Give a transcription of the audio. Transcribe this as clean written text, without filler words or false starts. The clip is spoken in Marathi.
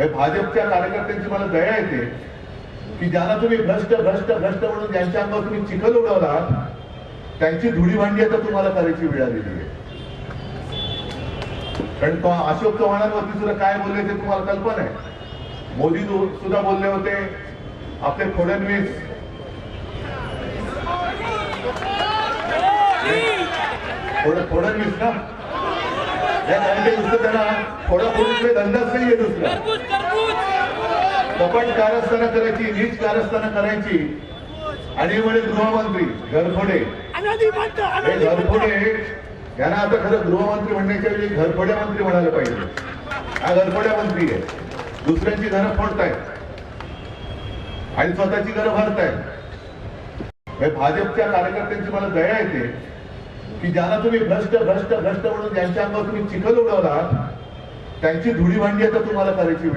भाजपच्या कार्यकर्त्यांची मला दया येते की ज्यांना तुम्ही भ्रष्ट भ्रष्ट भ्रष्ट म्हणून ज्यांच्या अंगावर तुम्ही चिखल उडवला त्यांची धुडी भांडी आता तुम्हाला करायची वेळ आलेली आहे. कारण तो अशोक चव्हाणांवरती सुद्धा काय बोलले ते तुम्हाला कल्पना आहे. मोदी सुद्धा बोलले होते, आपले फडणवीस फडणवीस ना त्यांना फोडाफोडीकडे धंदाच नाहीये दुसरा. कपट कारस्थानं करायची, नीच कारस्थानं करायची. आणि म्हणे गृहमंत्री घरफोडे, हे घरफोडे यांना आता खरं गृहमंत्री म्हणण्याच्या वेळी घरफोड्या मंत्री म्हणायला पाहिजे. हा घरफोड्या मंत्री आहे, दुसऱ्यांची घरं फोडतायत आणि स्वतःची घरं भरतायत. भाजपच्या कार्यकर्त्यांची मला दया येते की ज्यांना तुम्ही भ्रष्ट भ्रष्ट भ्रष्ट म्हणून ज्यांच्या अंगावर तुम्ही चिखल उडवला त्यांची धुडी भांडी आता तुम्हाला करायची वेळ